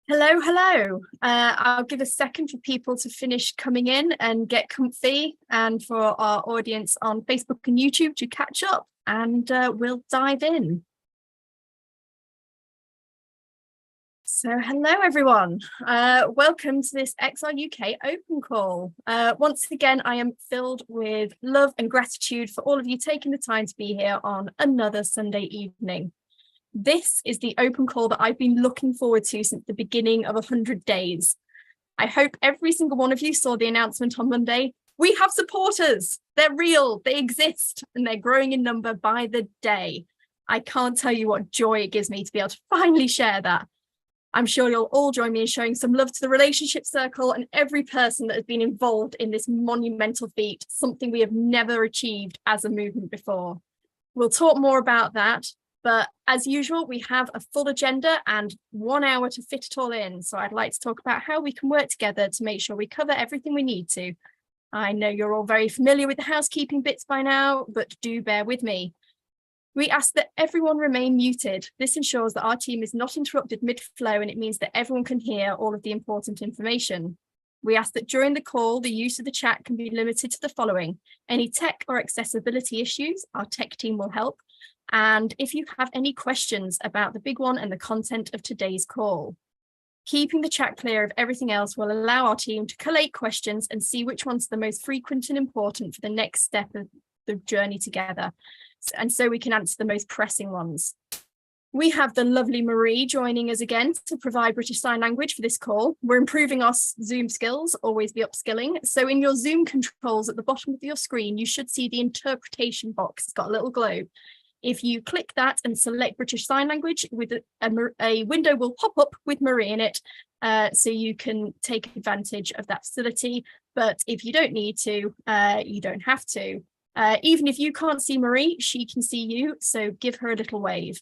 Hello, hello. I'll give a second for people to finish coming in and get comfy, and for our audience on Facebook and YouTube to catch up, and we'll dive in. So hello, everyone. Welcome to this XR UK open call. Once again, I am filled with love and gratitude for all of you taking the time to be here on another Sunday evening. This is the open call that I've been looking forward to since the beginning of 100 days. I hope every single one of you saw the announcement on Monday. We have supporters. They're real, they exist, and they're growing in number by the day. I can't tell you what joy it gives me to be able to finally share that. I'm sure you'll all join me in showing some love to the relationship circle and every person that has been involved in this monumental feat, something we have never achieved as a movement before. We'll talk more about that. But as usual, we have a full agenda and 1 hour to fit it all in. So I'd like to talk about how we can work together to make sure we cover everything we need to. I know you're all very familiar with the housekeeping bits by now, but do bear with me. We ask that everyone remain muted. This ensures that our team is not interrupted mid-flow, and it means that everyone can hear all of the important information. We ask that during the call, the use of the chat can be limited to the following: any tech or accessibility issues, our tech team will help. And if you have any questions about the big one and the content of today's call. Keeping the chat clear of everything else will allow our team to collate questions and see which ones are the most frequent and important for the next step of the journey together. And so we can answer the most pressing ones. We have the lovely Marie joining us again to provide British Sign Language for this call. We're improving our Zoom skills, always be upskilling. So in your Zoom controls at the bottom of your screen, you should see the interpretation box. It's got a little globe. If you click that and select British Sign Language, with a window will pop up with Marie in it, so you can take advantage of that facility. But if you don't need to, you don't have to. Even if you can't see Marie, she can see you, so give her a little wave.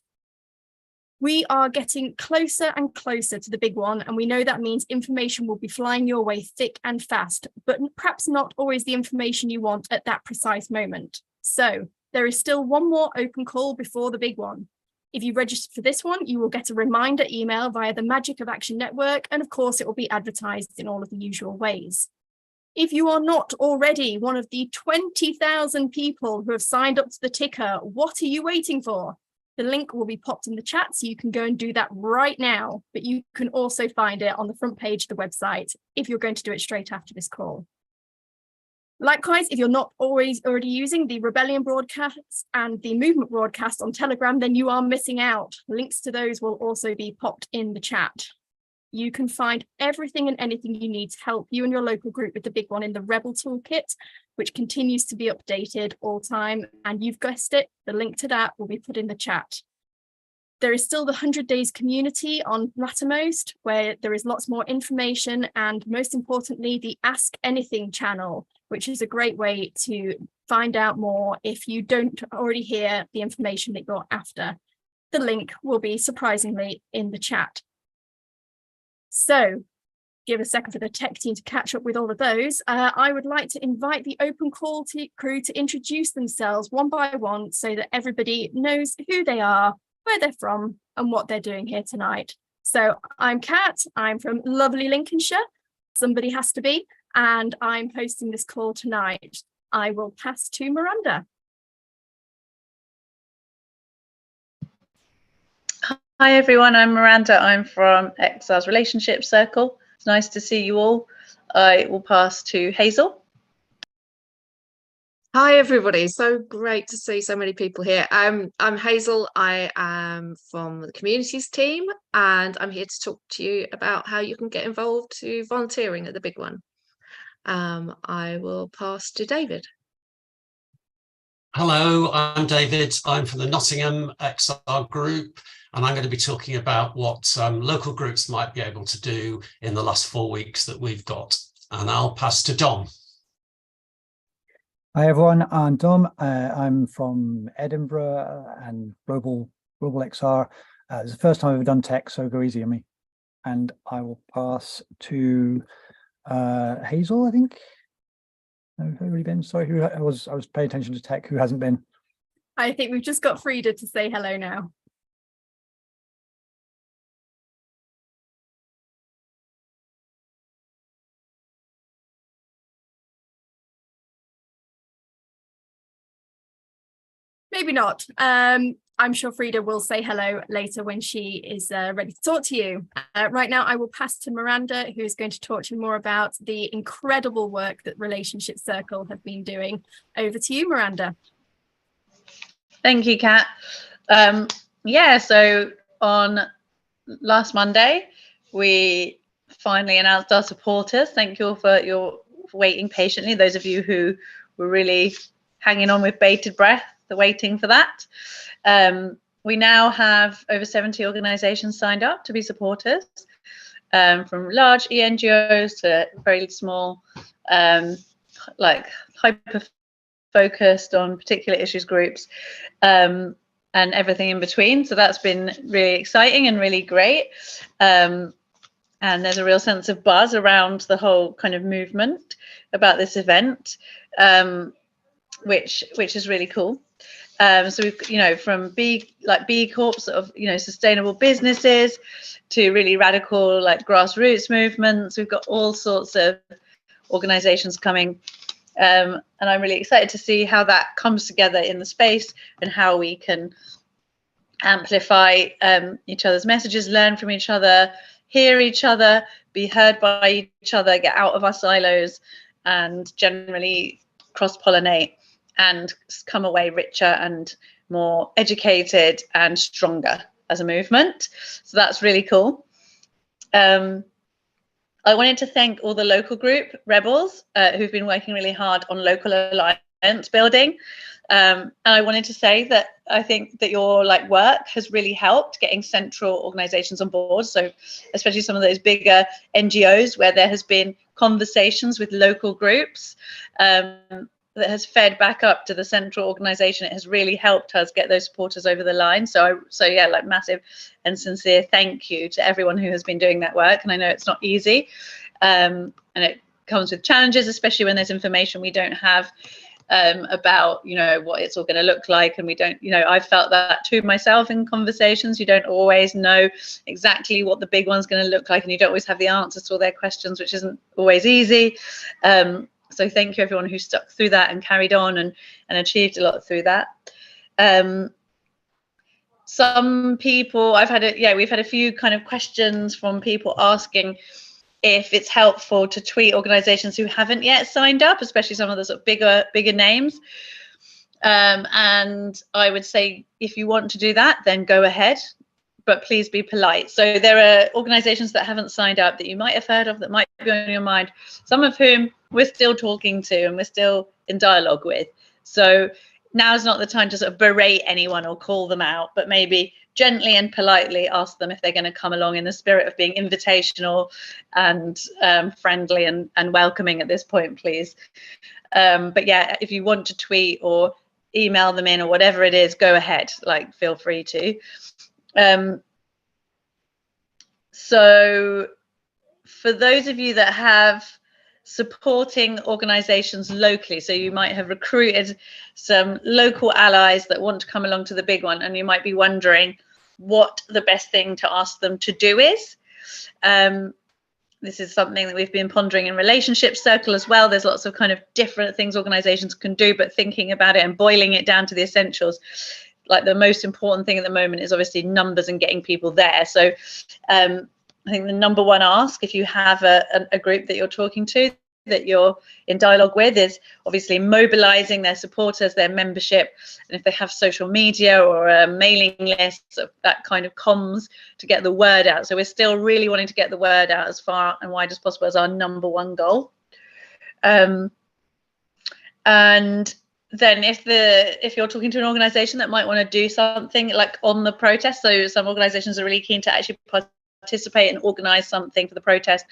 We are getting closer and closer to the big one, and we know that means information will be flying your way thick and fast, but perhaps not always the information you want at that precise moment. So there is still one more open call before the big one. If you register for this one, you will get a reminder email via the Magic of Action Network, and of course it will be advertised in all of the usual ways. If you are not already one of the 20,000 people who have signed up to the ticker, what are you waiting for? The link will be popped in the chat, so you can go and do that right now, but you can also find it on the front page of the website if you're going to do it straight after this call. Likewise, if you're not already using the Rebellion broadcast and the Movement broadcast on Telegram, then you are missing out. Links to those will also be popped in the chat. You can find everything and anything you need to help you and your local group with the big one in the Rebel Toolkit, which continues to be updated all time. And you've guessed it, the link to that will be put in the chat. There is still the 100 Days community on Mattermost, where there is lots more information, and most importantly, the Ask Anything channel, which is a great way to find out more if you don't already hear the information that you're after. The link will be surprisingly in the chat. So give a second for the tech team to catch up with all of those. I would like to invite the open call crew to introduce themselves one by one so that everybody knows who they are, where they're from, and what they're doing here tonight. So I'm Kat, I'm from lovely Lincolnshire, somebody has to be, and I'm hosting this call tonight. I will pass to Miranda. Hi everyone, I'm Miranda. I'm from XR's Relationship Circle. It's nice to see you all. I will pass to Hazel. Hi everybody, so great to see so many people here. I'm Hazel. I am from the communities team, and I'm here to talk to you about how you can get involved to volunteering at the big one. I will pass to David. Hello, I'm David. I'm from the Nottingham XR group, and I'm going to be talking about what local groups might be able to do in the last 4 weeks that we've got. And I'll pass to Dom. Hi everyone, I'm Dom. I'm from Edinburgh and Global XR. It's the first time I've ever done tech, so go easy on me. And I will pass to Hazel, I think. No, who already been? Sorry, I was paying attention to tech. Who hasn't been? I think we've just got Frida to say hello now. maybe not. I'm sure Frida will say hello later when she is ready to talk to you. Right now, I will pass to Miranda, who is going to talk to you more about the incredible work that Relationship Circle have been doing. Over to you, Miranda. Thank you, Kat. Yeah, so on last Monday, we finally announced our supporters. Thank you all for waiting patiently. Those of you who were really hanging on with bated breath, waiting for that. We now have over 70 organisations signed up to be supporters, from large NGOs to very small, like hyper-focused on particular issues groups, and everything in between. So that's been really exciting and really great. And there's a real sense of buzz around the whole kind of movement about this event, which is really cool. So we've, from B Corps, sort of, sustainable businesses, to really radical, like, grassroots movements. We've got all sorts of organizations coming. And I'm really excited to see how that comes together in the space and how we can amplify each other's messages, learn from each other, hear each other, be heard by each other, get out of our silos, and generally cross-pollinate and come away richer and more educated and stronger as a movement. So that's really cool. I wanted to thank all the local group rebels who've been working really hard on local alliance building. And I wanted to say that I think that your work has really helped getting central organizations on board. So especially some of those bigger NGOs where there has been conversations with local groups, that has fed back up to the central organization. It has really helped us get those supporters over the line. So yeah, massive and sincere thank you to everyone who has been doing that work. And I know it's not easy, and it comes with challenges, especially when there's information we don't have about what it's all going to look like. And we don't, I've felt that too myself in conversations. You don't always know exactly what the big one's going to look like, and you don't always have the answers to all their questions, which isn't always easy. So thank you everyone who stuck through that and carried on and achieved a lot through that. Some people, we've had a few kind of questions from people asking if it's helpful to tweet organizations who haven't yet signed up, especially some of the sort of bigger names. And I would say, if you want to do that, then go ahead, but please be polite. So there are organizations that haven't signed up that you might have heard of, that might be on your mind, some of whom we're still talking to and we're still in dialogue with. So now's not the time to sort of berate anyone or call them out, but maybe gently and politely ask them if they're going to come along, in the spirit of being invitational and friendly and welcoming at this point, please. But yeah, if you want to tweet or email them in or whatever it is, go ahead, feel free to. So for those of you that have supporting organizations locally, so you might have recruited some local allies that want to come along to the big one, and you might be wondering what the best thing to ask them to do is. This is something that we've been pondering in Relationship Circle as well. There's lots of kind of different things organizations can do, but thinking about it and boiling it down to the essentials, the most important thing at the moment is obviously numbers and getting people there. So I think the number one ask, if you have a group that you're talking to, that you're in dialogue with, is obviously mobilizing their supporters, their membership, and if they have social media or a mailing list, of that kind of comms to get the word out. So we're still really wanting to get the word out as far and wide as possible as our number one goal. And then if you're talking to an organization that might want to do something on the protest, so some organizations are really keen to actually participate and organize something for the protest,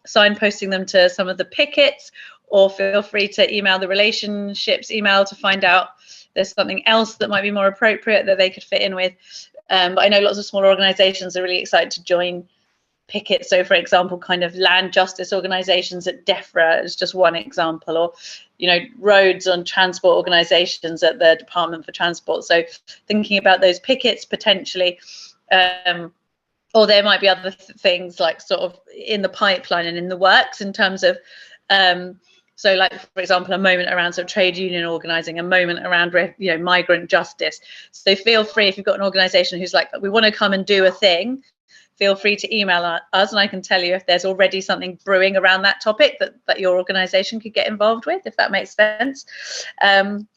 signposting them to some of the pickets, or feel free to email the relationships email to find out there's something else that might be more appropriate that they could fit in with. But I know lots of smaller organizations are really excited to join pickets. So for example, kind of land justice organizations at DEFRA is just one example, or roads and transport organizations at the Department for Transport. So thinking about those pickets potentially, or there might be other things sort of in the pipeline and in the works in terms of So like, for example, a moment around sort of trade union organising, a moment around, migrant justice. So feel free, if you've got an organisation who's like, we want to come and do a thing, feel free to email us, and I can tell you if there's already something brewing around that topic that your organisation could get involved with, if that makes sense. And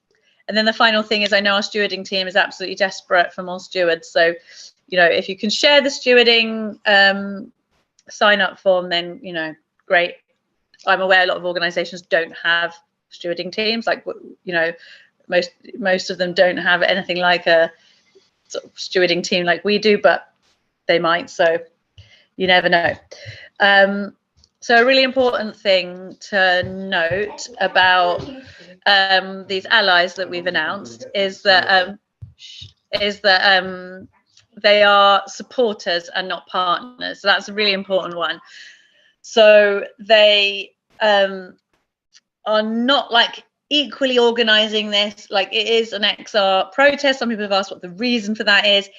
then the final thing is, I know our stewarding team is absolutely desperate for more stewards. So, if you can share the stewarding sign up form, then, great. I'm aware a lot of organisations don't have stewarding teams. Like, most of them don't have anything like a sort of stewarding team like we do, but they might. So you never know. So a really important thing to note about these allies that we've announced is that they are supporters and not partners. So that's a really important one. So they are not like equally organising this. Like, it is an XR protest. Some people have asked what the reason for that is.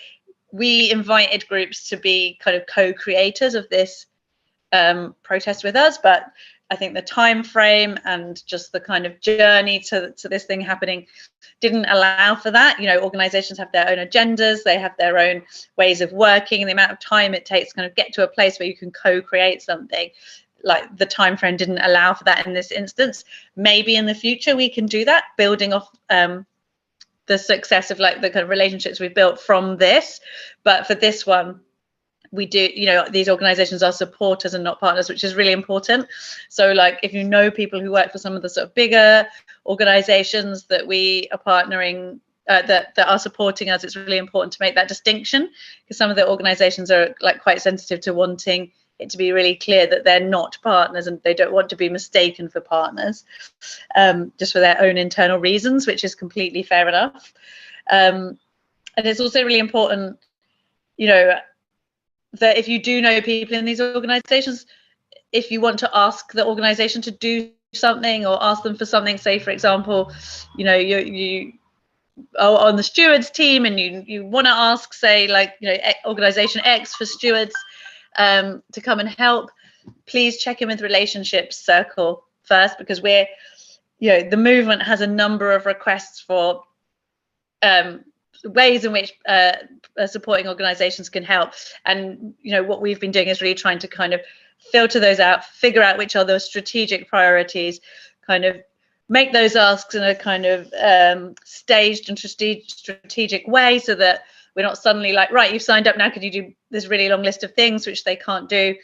We invited groups to be kind of co-creators of this protest with us, but I think the time frame and just the kind of journey to this thing happening didn't allow for that. Organizations have their own agendas, they have their own ways of working, and the amount of time it takes to kind of get to a place where you can co-create something, like the time frame didn't allow for that in this instance. Maybe in the future we can do that, building off the success of like the kind of relationships we've built from this. But for this one, we do, these organizations are supporters and not partners, which is really important. So like, if people who work for some of the sort of bigger organizations that we are partnering, that are supporting us, it's really important to make that distinction, because some of the organizations are like quite sensitive to wanting it to be really clear that they're not partners, and they don't want to be mistaken for partners, just for their own internal reasons, which is completely fair enough. And it's also really important, that if you do know people in these organizations, if you want to ask the organization to do something or ask them for something, say for example, you are on the stewards team and you want to ask, say, like, organization X for stewards to come and help, please check in with relationships circle first, because we're, the movement has a number of requests for ways in which supporting organizations can help. And what we've been doing is really trying to kind of filter those out, figure out which are the strategic priorities, kind of make those asks in a kind of staged and strategic way, so that we're not suddenly like, right, you've signed up, now could you do this really long list of things, which they can't do.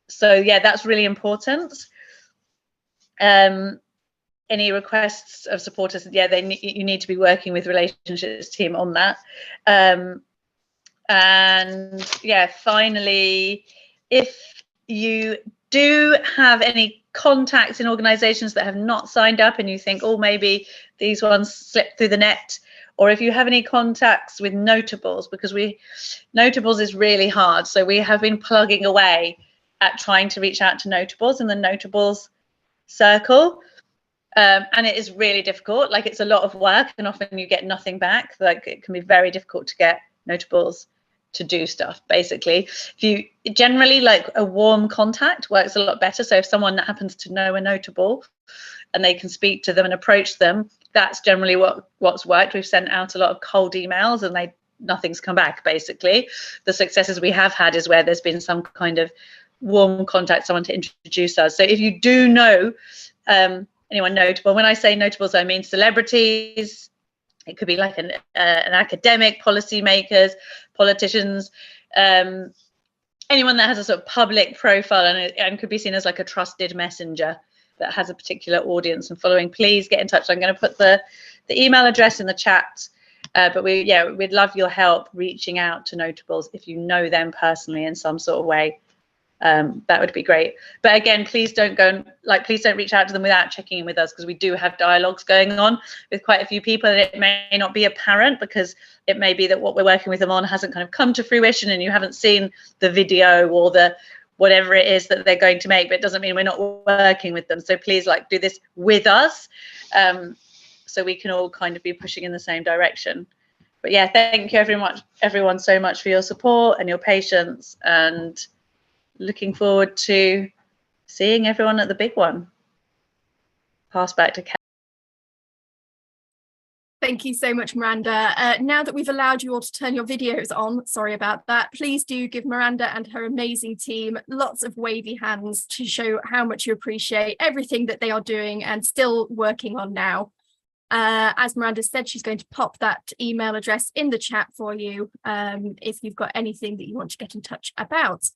So yeah, that's really important. Any requests of supporters, yeah, you need to be working with relationships team on that. And yeah, finally, if you do have any contacts in organizations that have not signed up and you think, oh, maybe these ones slipped through the net, or if you have any contacts with notables, because notables is really hard. So we have been plugging away at trying to reach out to notables in the notables circle. And it is really difficult. Like, it's a lot of work, and often you get nothing back. Like, it can be very difficult to get notables to do stuff, basically. If you generally, like, a warm contact works a lot better. So if someone that happens to know a notable and they can speak to them and approach them, that's generally what's worked. We've sent out a lot of cold emails and nothing's come back, basically. The successes we have had is where there's been some kind of warm contact, someone to introduce us. So if you do know anyone notable, when I say notables, I mean celebrities. It could be like an academic, policymakers, politicians, anyone that has a sort of public profile and could be seen as like a trusted messenger that has a particular audience and following. Please get in touch. I'm going to put the email address in the chat, but we'd love your help reaching out to notables if you know them personally in some sort of way. That would be great. But again, please don't reach out to them without checking in with us, because we do have dialogues going on with quite a few people, and it may not be apparent, because it may be that what we're working with them on hasn't kind of come to fruition and you haven't seen the video or the whatever it is that they're going to make, but it doesn't mean we're not working with them. So please, like, do this with us, so we can all kind of be pushing in the same direction. But yeah, thank you everyone so much for your support and your patience, and looking forward to seeing everyone at the big one. pass back to Kat. Thank you so much, Miranda. Now that we've allowed you all to turn your videos on, sorry about that, please do give Miranda and her amazing team lots of wavy hands to show how much you appreciate everything that they are doing and still working on now. As Miranda said, she's going to pop that email address in the chat for you if you've got anything that you want to get in touch about.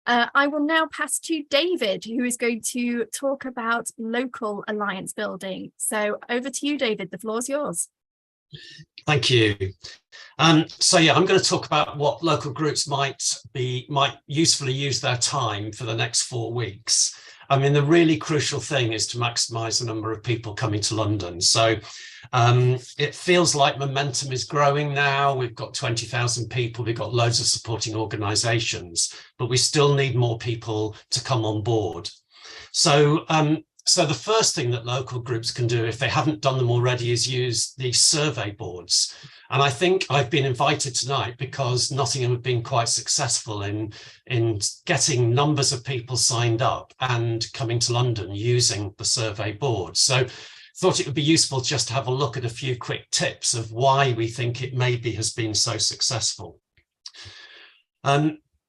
I will now pass to David, who is going to talk about local alliance building. So over to you, David, the floor's yours. Thank you. So yeah, I'm going to talk about what local groups might usefully use their time for the next 4 weeks. I mean, the really crucial thing is to maximise the number of people coming to London. So it feels like momentum is growing now. We've got 20,000 people, we've got loads of supporting organisations, but we still need more people to come on board. So So the first thing that local groups can do, if they haven't done them already, is use the survey boards. And I think I've been invited tonight because Nottingham have been quite successful in getting numbers of people signed up and coming to London using the survey board. So thought it would be useful just to have a look at a few quick tips of why we think it maybe has been so successful.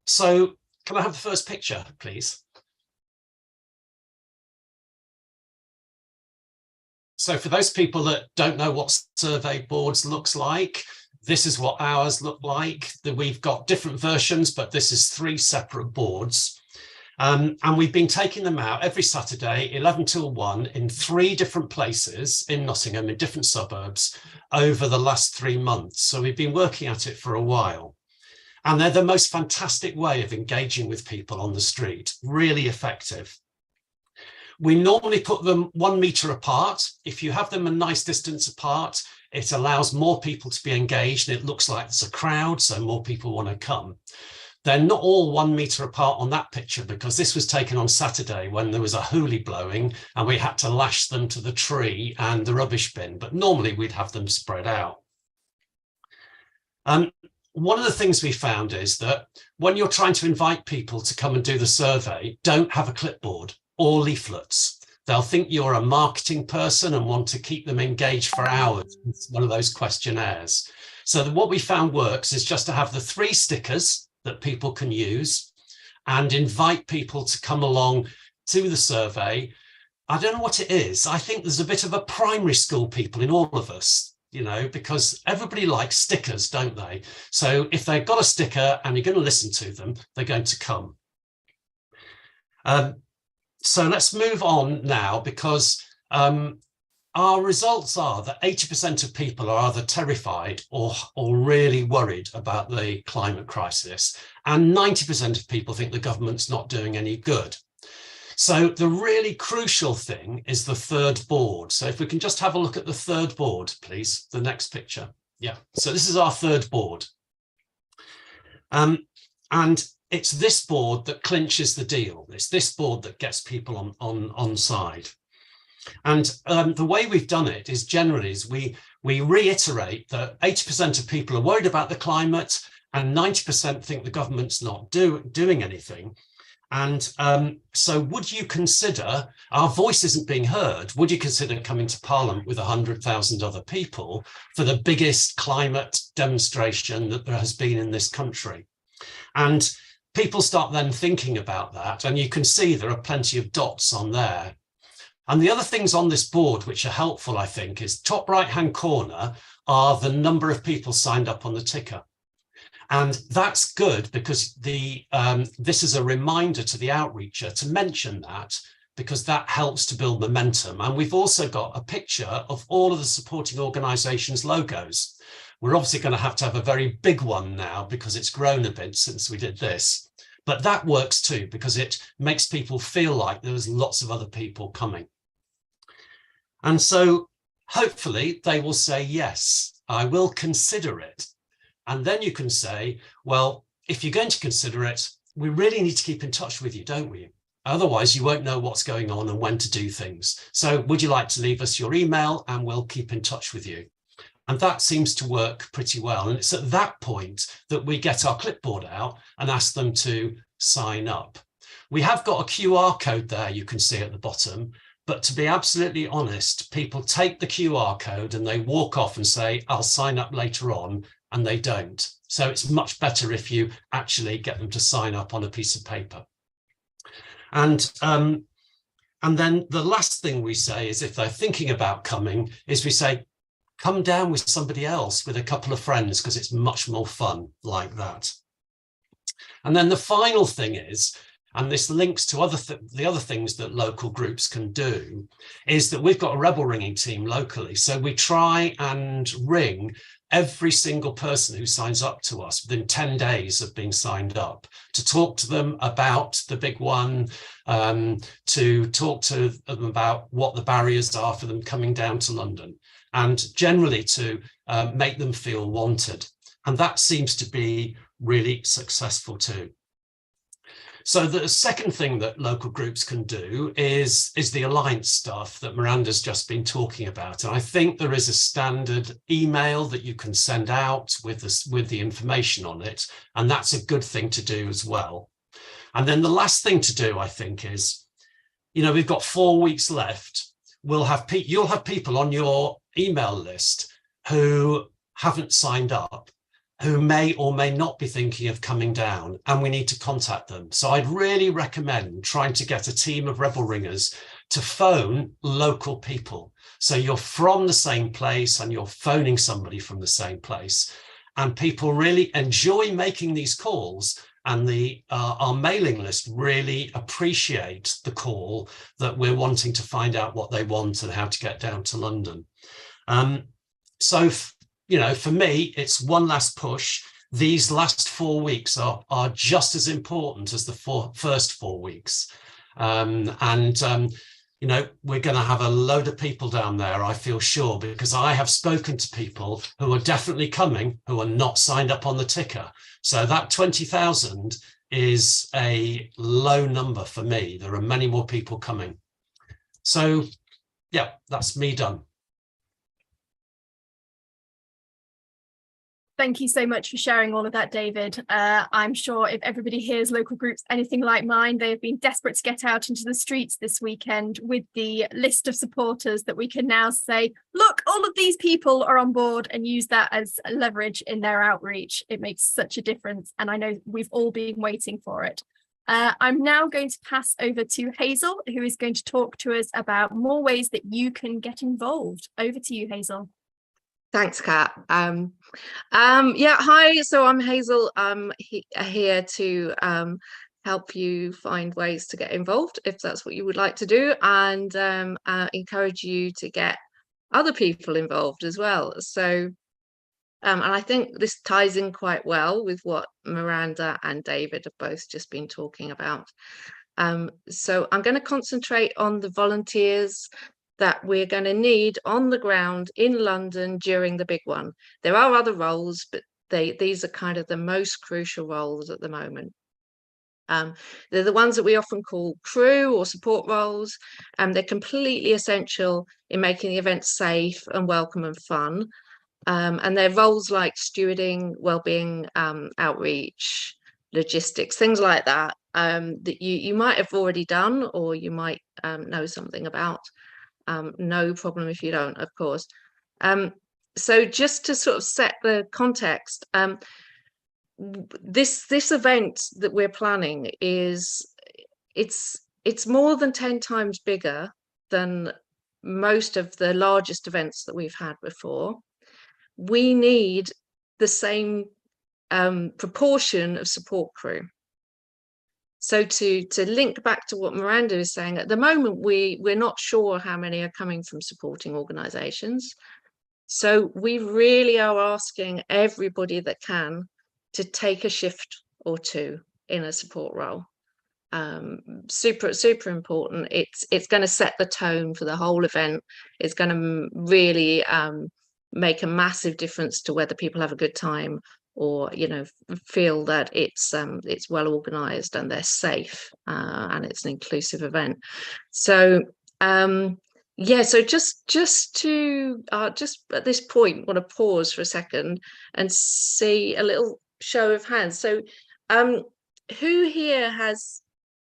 So can I have the first picture, please? So for those people that don't know what survey boards looks like, this is what ours look like. We've got different versions, but this is 3 separate boards. And we've been taking them out every Saturday, 11 till 1, in 3 different places in Nottingham, in different suburbs, over the last 3 months. So we've been working at it for a while. And they're the most fantastic way of engaging with people on the street, really effective. We normally put them 1 metre apart. If you have them a nice distance apart, it allows more people to be engaged and it looks like there's a crowd, so more people want to come. They're not all 1 metre apart on that picture because this was taken on Saturday when there was a hoolie blowing and we had to lash them to the tree and the rubbish bin, but normally we'd have them spread out. One of the things we found is that when you're trying to invite people to come and do the survey, don't have a clipboard or leaflets. They'll think you're a marketing person and want to keep them engaged for hours. It's one of those questionnaires. So what we found works is just to have the 3 stickers that people can use and invite people to come along to the survey. I don't know what it is. I think there's a bit of a primary school people in all of us, you know, because everybody likes stickers, don't they? So if they've got a sticker and you're going to listen to them, they're going to come. So let's move on now, because our results are that 80% of people are either terrified or really worried about the climate crisis, and 90% of people think the government's not doing any good. So the really crucial thing is the 3rd board. So if we can just have a look at the 3rd board, please, the next picture. Yeah, so this is our 3rd board. And it's this board that clinches the deal. It's this board that gets people on side. And the way we've done it is generally we reiterate that 80% of people are worried about the climate and 90% think the government's not doing anything. And so would you consider, our voice isn't being heard, would you consider coming to Parliament with 100,000 other people for the biggest climate demonstration that there has been in this country? And people start then thinking about that, and you can see there are plenty of dots on there. And the other things on this board which are helpful, I think, is top right-hand corner are the number of people signed up on the ticker. And that's good because this is a reminder to the outreacher to mention that, because that helps to build momentum. And we've also got a picture of all of the supporting organisations' logos. We're obviously going to have a very big one now because it's grown a bit since we did this. But that works too, because it makes people feel like there's lots of other people coming. And so hopefully they will say, yes, I will consider it. And then you can say, well, if you're going to consider it, we really need to keep in touch with you, don't we? Otherwise, you won't know what's going on and when to do things. So would you like to leave us your email and we'll keep in touch with you? And that seems to work pretty well. And it's at that point that we get our clipboard out and ask them to sign up. We have got a QR code there, you can see at the bottom, But to be absolutely honest, people take the QR code and they walk off and say, I'll sign up later on, and they don't. So it's much better if you actually get them to sign up on a piece of paper. And then the last thing we say is, if they're thinking about coming, is we say, come down with somebody else, with a couple of friends, because it's much more fun like that. And then the final thing is, and this links to the other things that local groups can do, is that we've got a rebel ringing team locally. So we try and ring every single person who signs up to us within 10 days of being signed up, to talk to them about the big one, to talk to them about what the barriers are for them coming down to London, and generally to make them feel wanted. And that seems to be really successful too. So the second thing that local groups can do is the alliance stuff that Miranda's just been talking about. And I think there is a standard email that you can send out with the information on it. And that's a good thing to do as well. And then the last thing to do, I think, is, you know, we've got 4 weeks left. You'll have people on your email list who haven't signed up, who may or may not be thinking of coming down, and we need to contact them. So I'd really recommend trying to get a team of rebel ringers to phone local people. So you're from the same place and you're phoning somebody from the same place. And people really enjoy making these calls, and our mailing list really appreciate the call that we're wanting to find out what they want and how to get down to London. You know, for me, it's one last push. These last 4 weeks are just as important as the first 4 weeks. You know, we're going to have a load of people down there, I feel sure, because I have spoken to people who are definitely coming, who are not signed up on the ticker. So that 20,000 is a low number for me. There are many more people coming. So, yeah, that's me done. Thank you so much for sharing all of that, David. I'm sure if everybody hears local groups anything like mine, they have been desperate to get out into the streets this weekend with the list of supporters that we can now say, look, all of these people are on board, and use that as leverage in their outreach. It makes such a difference, and I know we've all been waiting for it. I'm now going to pass over to Hazel, who is going to talk to us about more ways that you can get involved. Over to you, Hazel. Thanks, Kat. Yeah, hi. So I'm Hazel. I'm here to help you find ways to get involved if that's what you would like to do, and encourage you to get other people involved as well. So, and I think this ties in quite well with what Miranda and David have both just been talking about. So I'm going to concentrate on the volunteers that we're going to need on the ground in London during the big one. There are other roles, but these are kind of the most crucial roles at the moment. They're the ones that we often call crew or support roles, and they're completely essential in making the event safe and welcome and fun. And they're roles like stewarding, wellbeing, outreach, logistics, things like that, that you might have already done, or you might know something about. No problem if you don't, of course. So just to sort of set the context, this event that we're planning it's more than 10 times bigger than most of the largest events that we've had before. We need the same proportion of support crew. So to link back to what Miranda is saying, at the moment, we're not sure how many are coming from supporting organisations. So we really are asking everybody that can to take a shift or two in a support role. Super important. It's going to set the tone for the whole event. It's going to really make a massive difference to whether people have a good time, or feel that it's well organized and they're safe, and it's an inclusive event. So yeah, so just at this point, want to pause for a second and see a little show of hands. So who here has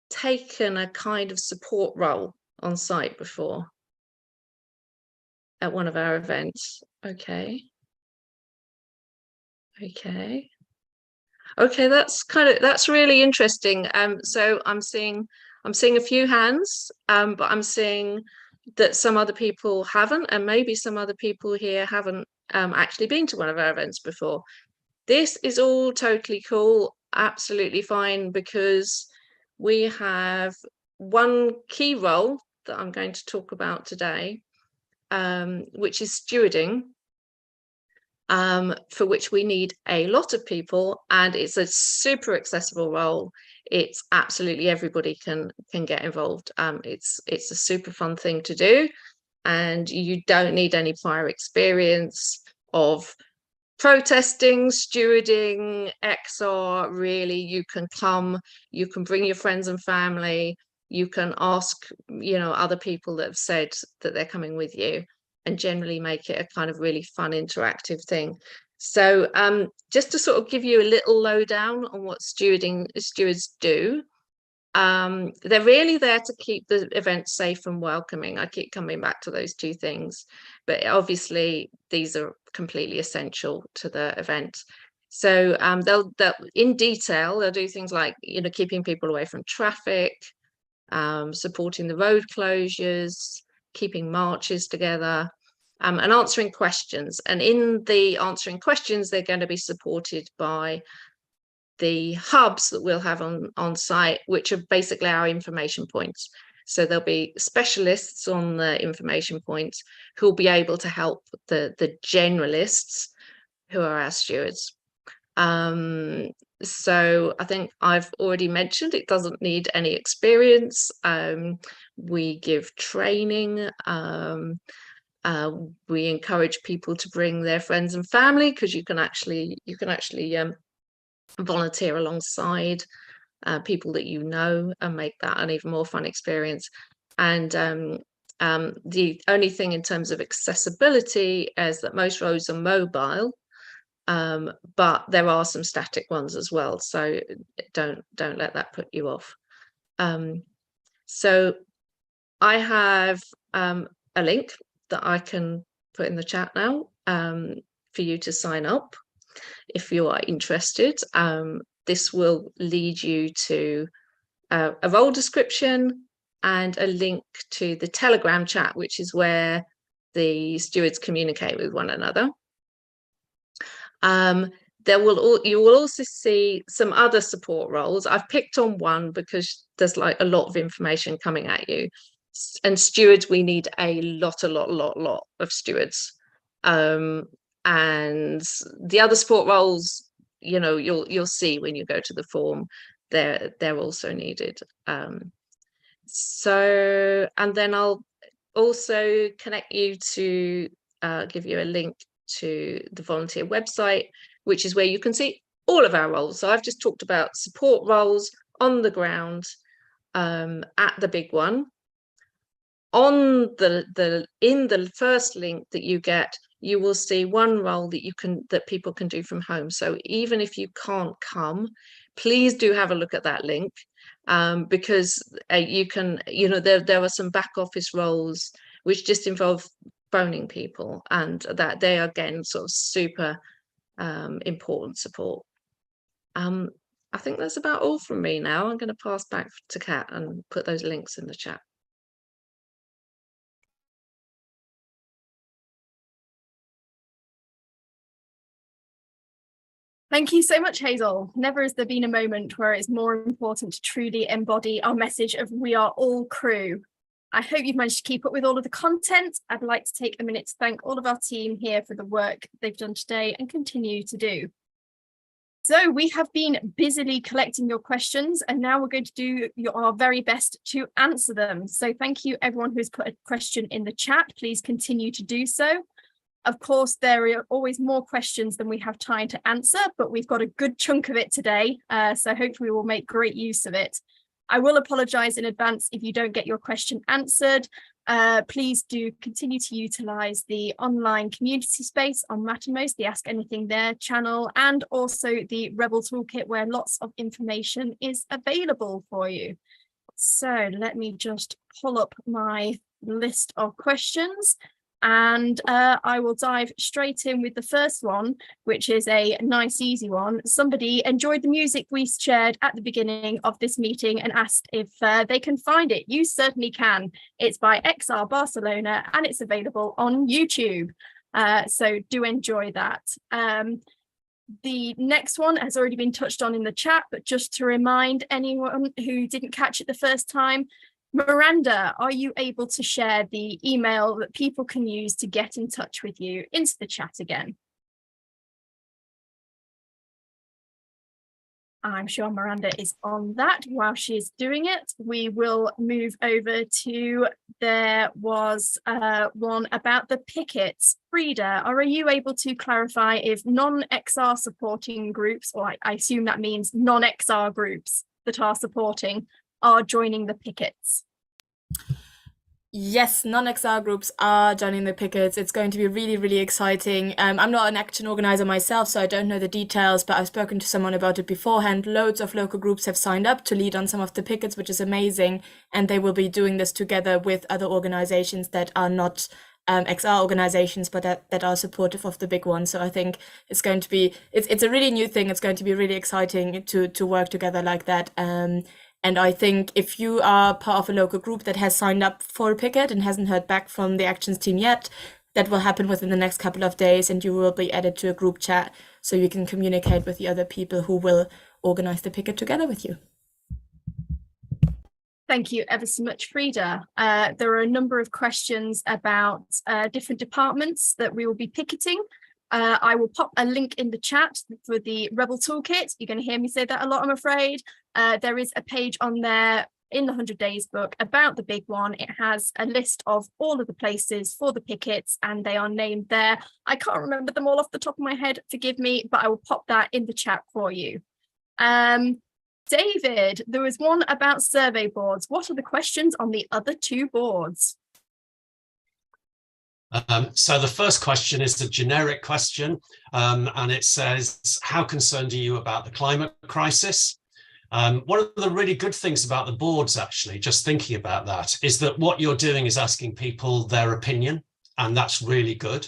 taken a kind of support role on site before at one of our events? Okay. That's really interesting. So I'm seeing a few hands, but I'm seeing that some other people haven't, and maybe some other people here haven't actually been to one of our events before. This is all totally cool, absolutely fine, because we have one key role that I'm going to talk about today, which is stewarding, for which we need a lot of people, and it's a super accessible role. It's absolutely everybody can get involved. It's a super fun thing to do, and you don't need any prior experience of protesting, stewarding, XR. Really, you can come, you can bring your friends and family, you can ask, other people that have said that they're coming with you, and generally make it a kind of really fun, interactive thing. So just to sort of give you a little lowdown on what stewards do. They're really there to keep the event safe and welcoming. I keep coming back to those two things, but obviously these are completely essential to the event. So they'll in detail, they'll do things like, keeping people away from traffic, supporting the road closures, keeping marches together, and answering questions. And in the answering questions, they're going to be supported by the hubs that we'll have on site, which are basically our information points. So there'll be specialists on the information points who'll be able to help the generalists who are our stewards. So I think I've already mentioned it doesn't need any experience. We give training. We encourage people to bring their friends and family, because you can actually volunteer alongside people that and make that an even more fun experience. And the only thing in terms of accessibility is that most roads are mobile, but there are some static ones as well, so don't let that put you off. So I have a link that I can put in the chat now for you to sign up if you are interested. This will lead you to a role description and a link to the Telegram chat, which is where the stewards communicate with one another. You will also see some other support roles. I've picked on one because there's like a lot of information coming at you. And stewards, we need a lot of stewards. And the other support roles, you'll see when you go to the form, they're also needed. So, and then I'll also connect you to give you a link to the volunteer website, which is where you can see all of our roles. So I've just talked about support roles on the ground at the big one. On in the first link that you get, you will see one role that people can do from home. So even if you can't come, please do have a look at that link, because you can, there are some back office roles which just involve phoning people, and that they are, again, sort of super important support. I think that's about all from me now. I'm going to pass back to Kat and put those links in the chat. Thank you so much, Hazel. Never has there been a moment where it's more important to truly embody our message of we are all crew. I hope you've managed to keep up with all of the content. I'd like to take a minute to thank all of our team here for the work they've done today and continue to do. So we have been busily collecting your questions, and now we're going to do our very best to answer them. So thank you everyone who's put a question in the chat. Please continue to do so. Of course, there are always more questions than we have time to answer, but we've got a good chunk of it today, so hopefully we'll make great use of it. I will apologise in advance if you don't get your question answered. Please do continue to utilise the online community space on Mattermost, the Ask Anything There channel, and also the Rebel Toolkit, where lots of information is available for you. So let me just pull up my list of questions, and I will dive straight in with the first one, which is a nice, easy one. Somebody enjoyed the music we shared at the beginning of this meeting and asked if they can find it. You certainly can. It's by XR Barcelona and it's available on YouTube. So do enjoy that. The next one has already been touched on in the chat, but just to remind anyone who didn't catch it the first time, Miranda, are you able to share the email that people can use to get in touch with you into the chat again? I'm sure Miranda is on that. While she's doing it, we will move over to, there was one about the pickets. Frida, are you able to clarify if non-XR supporting groups, or I assume that means non-XR groups that are supporting, are joining the pickets? Yes, non-XR groups are joining the pickets. It's going to be really, really exciting. I'm not an action organizer myself, so I don't know the details, but I've spoken to someone about it beforehand. Loads of local groups have signed up to lead on some of the pickets, which is amazing. And they will be doing this together with other organizations that are not XR organizations, but that are supportive of the big one. So I think it's going to be, it's a really new thing. It's going to be really exciting to work together like that. And I think if you are part of a local group that has signed up for a picket and hasn't heard back from the actions team yet, that will happen within the next couple of days, and you will be added to a group chat so you can communicate with the other people who will organize the picket together with you. Thank you ever so much, Frida. There are a number of questions about different departments that we will be picketing. I will pop a link in the chat for the Rebel Toolkit. You're going to hear me say that a lot, I'm afraid. There is a page on there in the 100 Days book about the big one. It has a list of all of the places for the pickets, and they are named there. I can't remember them all off the top of my head, forgive me, but I will pop that in the chat for you. David, there was one about survey boards. What are the questions on the other two boards? So the first question is a generic question, and it says, how concerned are you about the climate crisis? One of the really good things about the boards, actually, just thinking about that, is that what you're doing is asking people their opinion, and that's really good.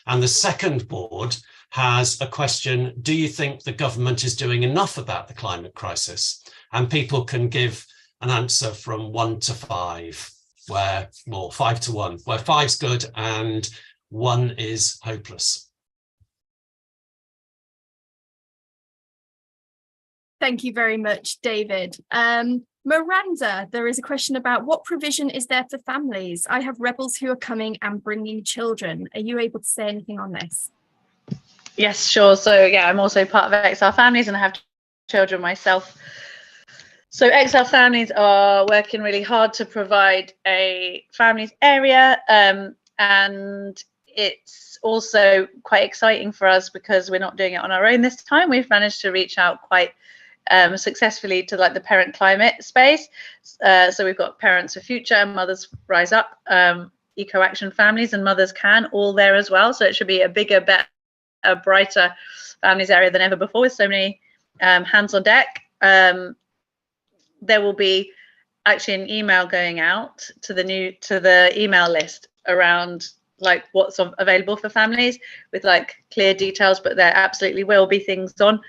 And the second board has a question, do you think the government is doing enough about the climate crisis? And people can give an answer from 1 to 5. Where, well, 5 to 1, where 5's good and 1 is hopeless. Thank you very much, David. Miranda, there is a question about what provision is there for families? I have rebels who are coming and bringing children. Are you able to say anything on this? Yes, sure. So yeah, I'm also part of XR Families and I have children myself. So XR Families are working really hard to provide a families area, and it's also quite exciting for us because we're not doing it on our own this time. We've managed to reach out quite successfully to like the parent climate space. So we've got Parents for Future, Mothers Rise Up, Eco Action Families and Mothers Can all there as well. So it should be a bigger, better, brighter families area than ever before with so many hands on deck. There will be actually an email going out to the email list around like what's available for families with like clear details, but there absolutely will be things on.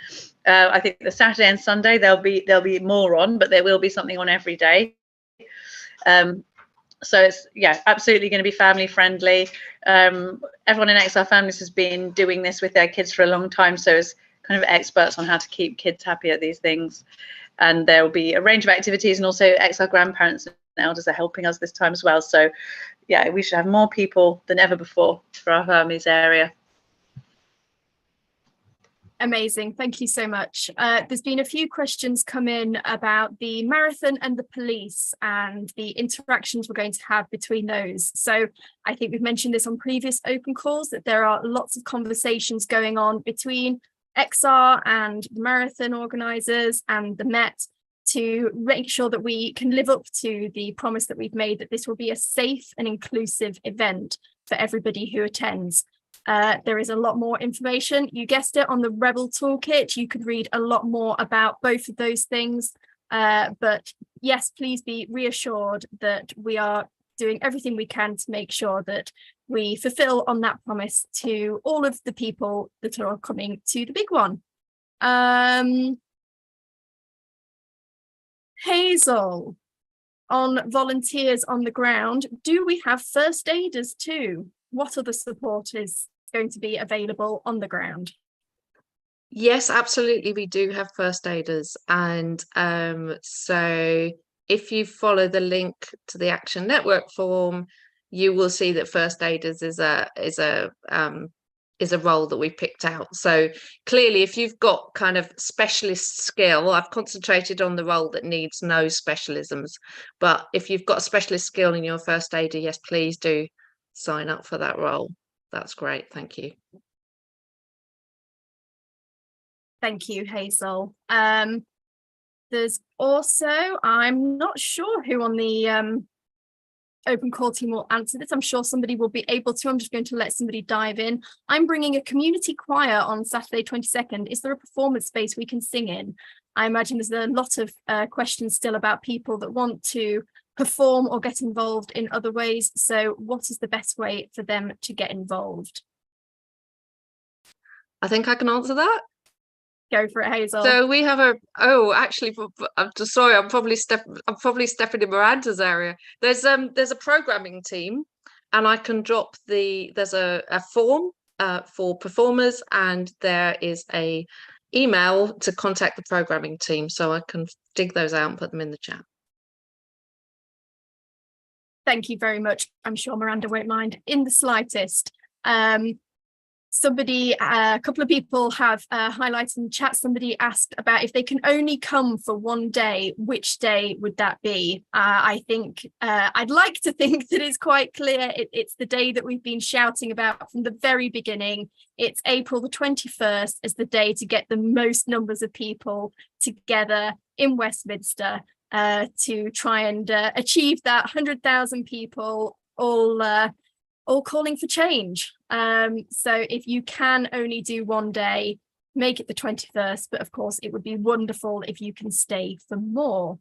I think the Saturday and Sunday there'll be more on, but there will be something on every day. So it's absolutely going to be family friendly. Everyone in XR Families has been doing this with their kids for a long time, so it's kind of experts on how to keep kids happy at these things. And there will be a range of activities, and also XR grandparents and elders are helping us this time as well. So yeah, we should have more people than ever before for our families area. Amazing, thank you so much. There's been a few questions come in about the marathon and the police and the interactions we're going to have between those. So I think we've mentioned this on previous open calls that there are lots of conversations going on between XR and the marathon organisers and the Met to make sure that we can live up to the promise that we've made that this will be a safe and inclusive event for everybody who attends. There is a lot more information. You guessed it, on the Rebel Toolkit. You could read a lot more about both of those things. But yes, please be reassured that we are doing everything we can to make sure that we fulfill on that promise to all of the people that are coming to the big one. Hazel, on volunteers on the ground, do we have first aiders too? What other support is going to be available on the ground? Yes, absolutely. We do have first aiders. And so if you follow the link to the Action Network form, you will see that first aiders is a role that we picked out. So clearly, if you've got kind of specialist skill, I've concentrated on the role that needs no specialisms. But if you've got a specialist skill in your first aider, yes, please do sign up for that role. That's great. Thank you. Thank you, Hazel. There's also, I'm not sure who on the open call team will answer this. I'm sure somebody will be able to. I'm just going to let somebody dive in. I'm bringing a community choir on Saturday 22nd. Is there a performance space we can sing in? I imagine there's a lot of questions still about people that want to perform or get involved in other ways. So what is the best way for them to get involved? I think I can answer that. Go for it, Hazel. So we have actually, I'm just sorry, I'm probably stepping in Miranda's area. There's a programming team, and I can drop there's a form for performers, and there is a email to contact the programming team, so I can dig those out and put them in the chat. Thank you very much. I'm sure Miranda won't mind in the slightest. A couple of people have highlighted in the chat, somebody asked about if they can only come for one day, which day would that be? I think I'd like to think that it's quite clear. It's the day that we've been shouting about from the very beginning. It's April the 21st as the day to get the most numbers of people together in Westminster to try and achieve that 100,000 people all calling for change. So if you can only do one day, make it the 21st, but of course it would be wonderful if you can stay for more.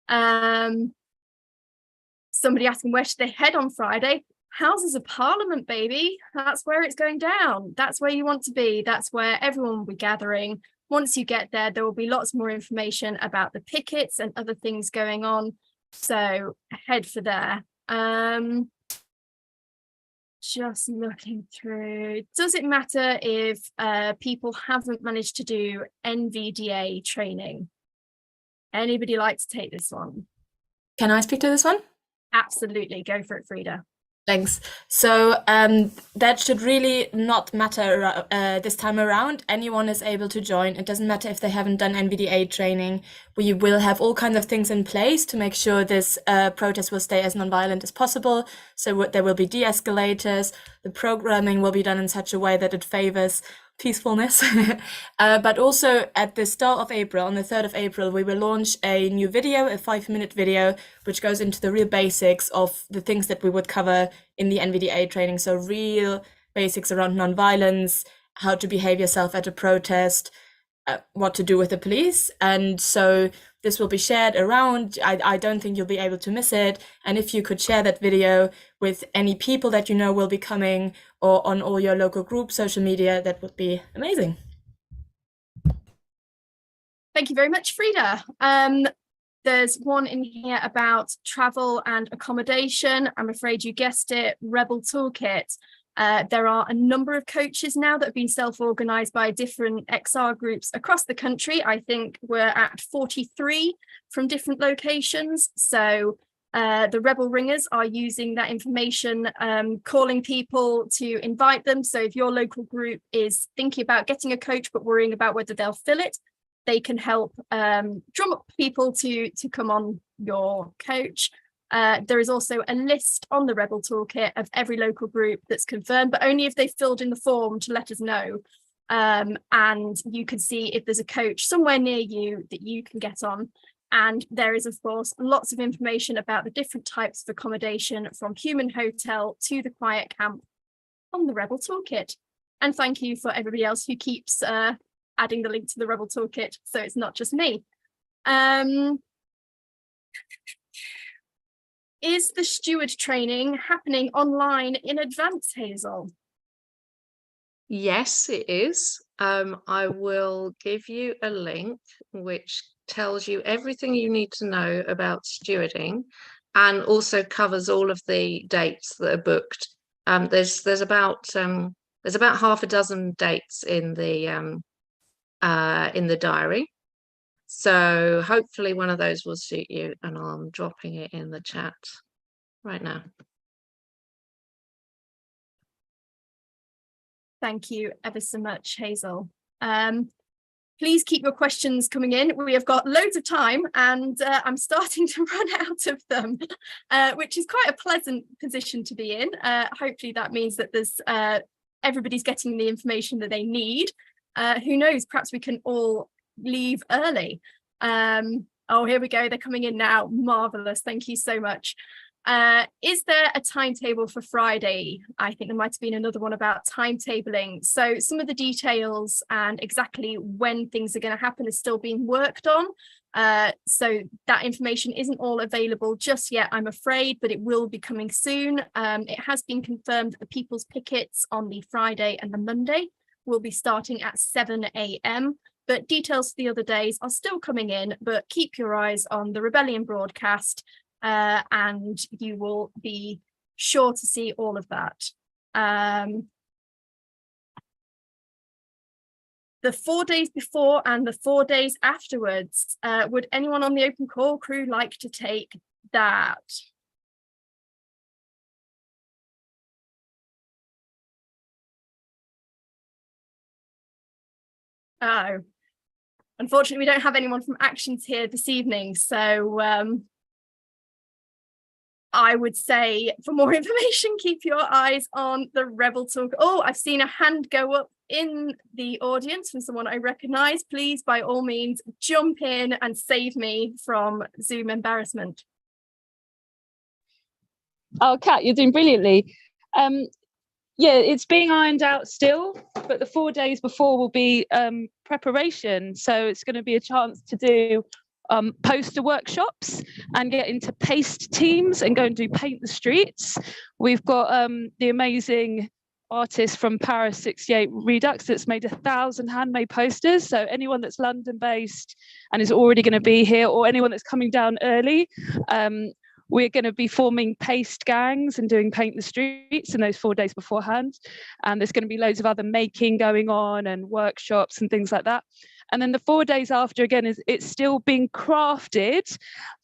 Somebody asking where should they head on Friday? Houses of Parliament, baby. That's where it's going down. That's where you want to be. That's where everyone will be gathering. Once you get there, there will be lots more information about the pickets and other things going on. So head for there. Just looking through, does it matter if people haven't managed to do NVDA training? Anybody like to take this one? Can I speak to this one? Absolutely, go for it, Frida. Thanks. So that should really not matter this time around. Anyone is able to join. It doesn't matter if they haven't done NVDA training. We will have all kinds of things in place to make sure this protest will stay as nonviolent as possible. So there will be de-escalators. The programming will be done in such a way that it favors peacefulness. But also at the start of April, on the 3rd of April, we will launch a new video, a 5-minute video, which goes into the real basics of the things that we would cover in the NVDA training. So real basics around nonviolence, how to behave yourself at a protest, what to do with the police. And so this will be shared around. I don't think you'll be able to miss it. And if you could share that video with any people that you know will be coming, or on all your local group social media, that would be amazing. Thank you very much, Frida. There's one in here about travel and accommodation. I'm afraid you guessed it, Rebel Toolkit. There are a number of coaches now that have been self-organised by different XR groups across the country. I think we're at 43 from different locations. So the Rebel Ringers are using that information, calling people to invite them. So if your local group is thinking about getting a coach but worrying about whether they'll fill it, they can help drum up people to come on your coach. There is also a list on the Rebel Toolkit of every local group that's confirmed, but only if they filled in the form to let us know. And you can see if there's a coach somewhere near you that you can get on. And there is, of course, lots of information about the different types of accommodation, from human hotel to the quiet camp, on the Rebel Toolkit. And thank you for everybody else who keeps adding the link to the Rebel Toolkit, so it's not just me. Is the steward training happening online in advance, Hazel? Yes, it is. I will give you a link which tells you everything you need to know about stewarding and also covers all of the dates that are booked. There's about half a dozen dates in the diary. So hopefully one of those will suit you, and I'm dropping it in the chat right now. Thank you ever so much, Hazel. Please keep your questions coming in. We have got loads of time, and I'm starting to run out of them, which is quite a pleasant position to be in. Hopefully that means that there's everybody's getting the information that they need. Who knows, perhaps we can all leave early. Oh, here we go, they're coming in now. Marvelous, thank you so much. Is there a timetable for Friday? I think there might have been another one about timetabling. So some of the details and exactly when things are going to happen is still being worked on. So that information isn't all available just yet, I'm afraid, but it will be coming soon. It has been confirmed that the People's Pickets on the Friday and the Monday will be starting at 7 AM. But details for the other days are still coming in, but keep your eyes on the Rebellion broadcast. And you will be sure to see all of that. The 4 days before and the 4 days afterwards, would anyone on the open call crew like to take that? Oh, unfortunately, we don't have anyone from Actions here this evening, so I would say for more information, keep your eyes on the Rebel Talk. Oh, I've seen a hand go up in the audience from someone I recognise. Please, by all means, jump in and save me from Zoom embarrassment. Oh, Kat, you're doing brilliantly. Yeah, it's being ironed out still, but the 4 days before will be preparation. So it's going to be a chance to do poster workshops and get into paste teams and go and do paint the streets. We've got the amazing artist from Paris 68 Redux that's made 1,000 handmade posters. So anyone that's London based and is already going to be here, or anyone that's coming down early, we're going to be forming paste gangs and doing paint the streets in those 4 days beforehand. And there's going to be loads of other making going on and workshops and things like that. And then the 4 days after, again, it's still being crafted,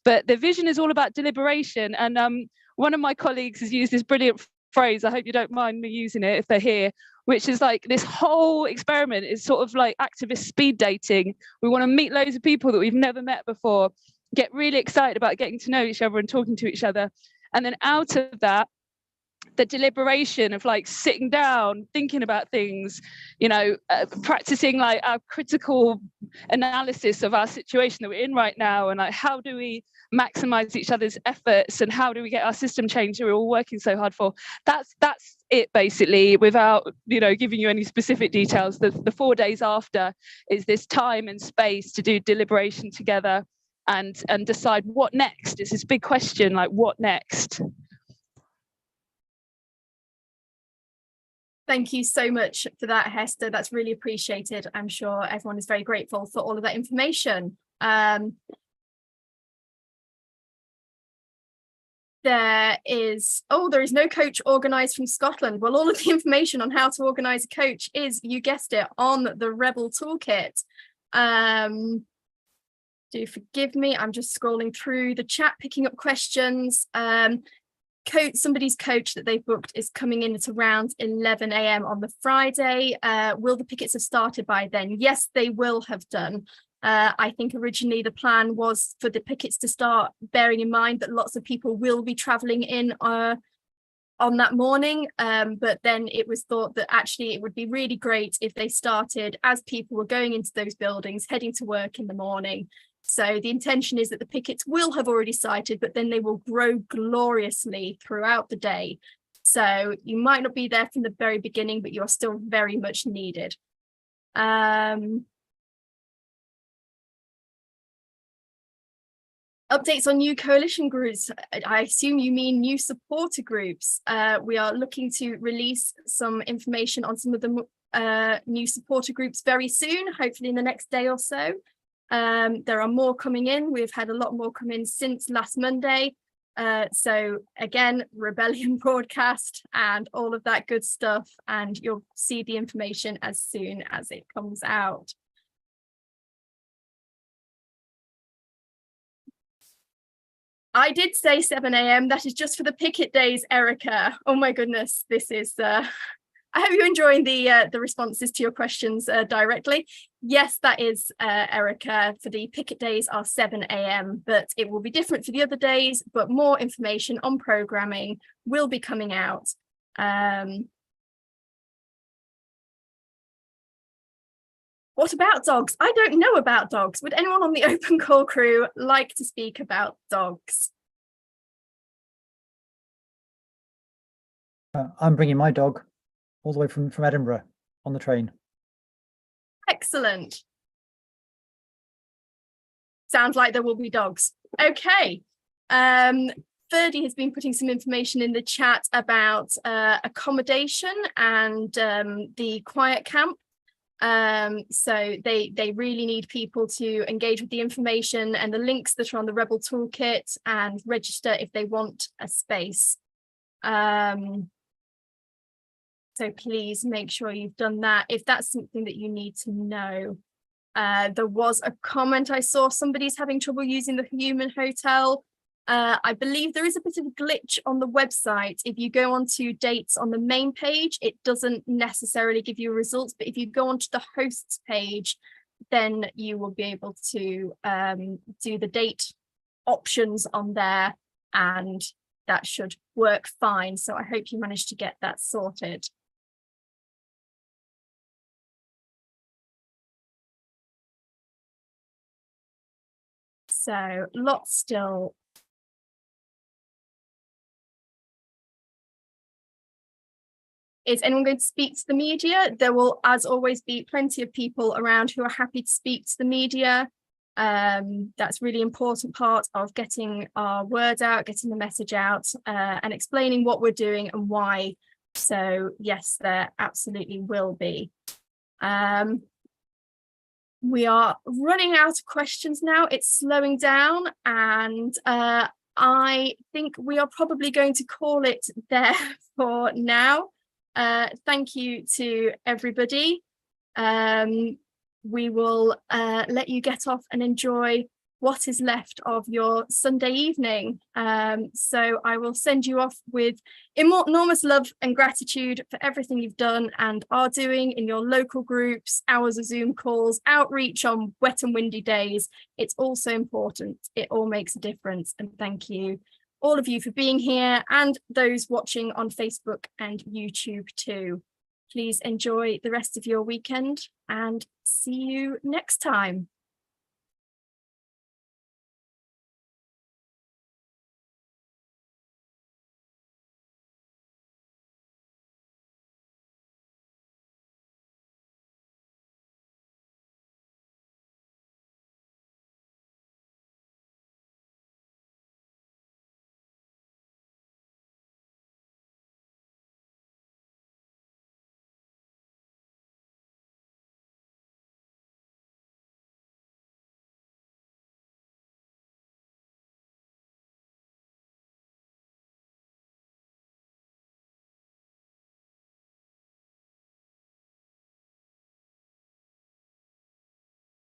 but the vision is all about deliberation. And one of my colleagues has used this brilliant phrase, I hope you don't mind me using it if they're here, which is like this whole experiment is sort of like activist speed dating. We want to meet loads of people that we've never met before, get really excited about getting to know each other and talking to each other. And then out of that, the deliberation of like sitting down, thinking about things, you know, practicing like our critical analysis of our situation that we're in right now, and like how do we maximize each other's efforts and how do we get our system changed that we're all working so hard for. That's it basically, without, you know, giving you any specific details. The 4 days after is this time and space to do deliberation together and decide what next. It's this big question, like what next? Thank you so much for that, Hester. That's really appreciated. I'm sure everyone is very grateful for all of that information. There is no coach organised from Scotland. Well, all of the information on how to organise a coach is, you guessed it, on the Rebel Toolkit. Do forgive me, I'm just scrolling through the chat, picking up questions. Somebody's coach that they've booked is coming in at around 11 AM on the Friday. Will the pickets have started by then? Yes, they will have done. I think originally the plan was for the pickets to start, bearing in mind that lots of people will be travelling in on that morning, but then it was thought that actually it would be really great if they started as people were going into those buildings, heading to work in the morning. So the intention is that the pickets will have already started, but then they will grow gloriously throughout the day. So you might not be there from the very beginning, but you're still very much needed. Updates on new coalition groups. I assume you mean new supporter groups. We are looking to release some information on some of the new supporter groups very soon, hopefully in the next day or so. There are more coming in. We've had a lot more come in since last Monday. So again, Rebellion broadcast and all of that good stuff, and you'll see the information as soon as it comes out. I did say 7 a.m. That is just for the picket days, Erica. Oh my goodness, this is I hope you're enjoying the responses to your questions directly. Yes, that is Erica. For the picket days are 7 a.m, but it will be different for the other days, but more information on programming will be coming out. What about dogs? I don't know about dogs. Would anyone on the open call crew like to speak about dogs? I'm bringing my dog all the way from Edinburgh on the train. Excellent. Sounds like there will be dogs. Okay. Ferdy has been putting some information in the chat about accommodation and the quiet camp. So they really need people to engage with the information and the links that are on the Rebel Toolkit and register if they want a space. So please make sure you've done that if that's something that you need to know. There was a comment I saw, somebody's having trouble using the Human Hotel. I believe there is a bit of a glitch on the website. If you go onto dates on the main page, it doesn't necessarily give you results, but if you go onto the hosts page, then you will be able to do the date options on there, and that should work fine. So I hope you managed to get that sorted. So lots still. Is anyone going to speak to the media? There will, as always, be plenty of people around who are happy to speak to the media. That's really important part of getting our word out, getting the message out, and explaining what we're doing and why. So yes, there absolutely will be. We are running out of questions now. It's slowing down, and I think we are probably going to call it there for now. Thank you to everybody. We will let you get off and enjoy what is left of your Sunday evening. So I will send you off with enormous love and gratitude for everything you've done and are doing in your local groups, hours of Zoom calls, outreach on wet and windy days. It's all so important. It all makes a difference. And thank you, all of you, for being here, and those watching on Facebook and YouTube too. Please enjoy the rest of your weekend and see you next time.